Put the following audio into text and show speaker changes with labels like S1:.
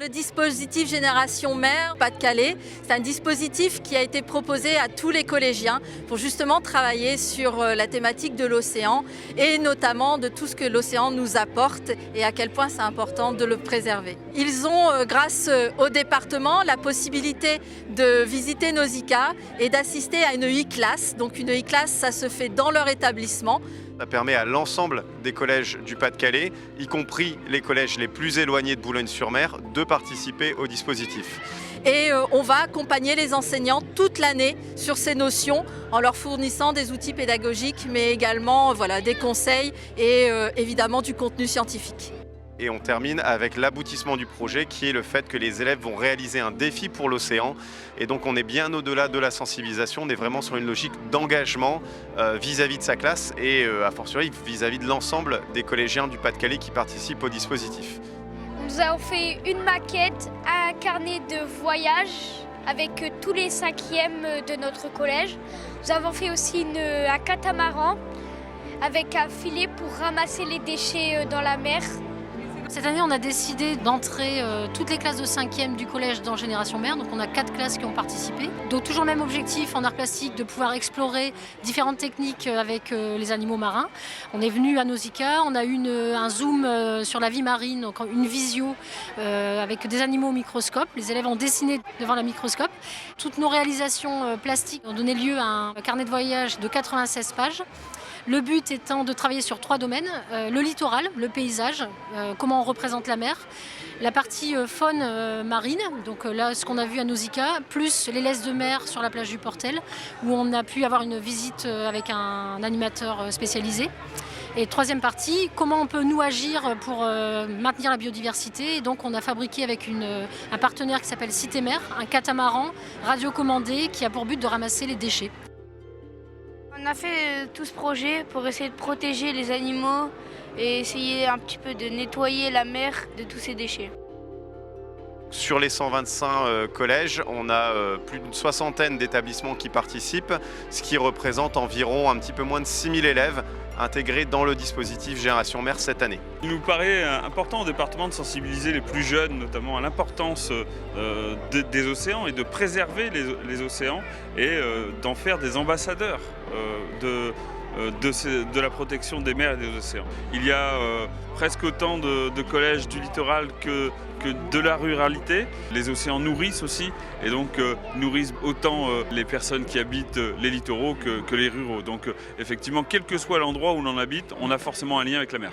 S1: Le dispositif Génération Mer Pas-de-Calais, c'est un dispositif qui a été proposé à tous les collégiens pour justement travailler sur la thématique de l'océan et notamment de tout ce que l'océan nous apporte et à quel point c'est important de le préserver. Ils ont, grâce au département, la possibilité de visiter Nausicaa et d'assister à une e-classe. Donc une e-classe, ça se fait dans leur établissement.
S2: Ça permet à l'ensemble des collèges du Pas-de-Calais, y compris les collèges les plus éloignés de Boulogne-sur-Mer, de participer au dispositif.
S1: Et on va accompagner les enseignants toute l'année sur ces notions en leur fournissant des outils pédagogiques, mais également des conseils et évidemment du contenu scientifique.
S2: Et on termine avec l'aboutissement du projet qui est le fait que les élèves vont réaliser un défi pour l'océan. Et donc on est bien au-delà de la sensibilisation, on est vraiment sur une logique d'engagement vis-à-vis de sa classe et a fortiori vis-à-vis de l'ensemble des collégiens du Pas-de-Calais qui participent au dispositif.
S3: Nous avons fait une maquette, un carnet de voyage avec tous les cinquièmes de notre collège. Nous avons fait aussi un catamaran avec un filet pour ramasser les déchets dans la mer.
S4: Cette année, on a décidé d'entrer toutes les classes de 5e du collège dans Génération Mer. Donc on a 4 classes qui ont participé. Donc toujours le même objectif en art plastique, de pouvoir explorer différentes techniques avec les animaux marins. On est venu à Nausicaa, on a eu un zoom sur la vie marine, donc une visio avec des animaux au microscope. Les élèves ont dessiné devant le microscope. Toutes nos réalisations plastiques ont donné lieu à un carnet de voyage de 96 pages. Le but étant de travailler sur 3 domaines, le littoral, le paysage, comment on représente la mer, la partie faune marine, donc là ce qu'on a vu à Nausicaa, plus les laisses de mer sur la plage du Portel, où on a pu avoir une visite avec un animateur spécialisé. Et troisième partie, comment on peut nous agir pour maintenir la biodiversité. Et donc on a fabriqué avec un partenaire qui s'appelle Cité Mer, un catamaran radiocommandé qui a pour but de ramasser les déchets.
S5: On a fait tout ce projet pour essayer de protéger les animaux et essayer un petit peu de nettoyer la mer de tous ces déchets.
S2: Sur les 125 collèges, on a plus d'une soixantaine d'établissements qui participent, ce qui représente environ un petit peu moins de 6000 élèves intégrés dans le dispositif Génération Mer cette année.
S6: Il nous paraît important au département de sensibiliser les plus jeunes, notamment à l'importance des océans et de préserver les océans et d'en faire des ambassadeurs de la protection des mers et des océans. Il y a presque autant de collèges du littoral que de la ruralité. Les océans nourrissent aussi et donc nourrissent autant les personnes qui habitent les littoraux que les ruraux. Donc effectivement, quel que soit l'endroit où l'on habite, on a forcément un lien avec la mer.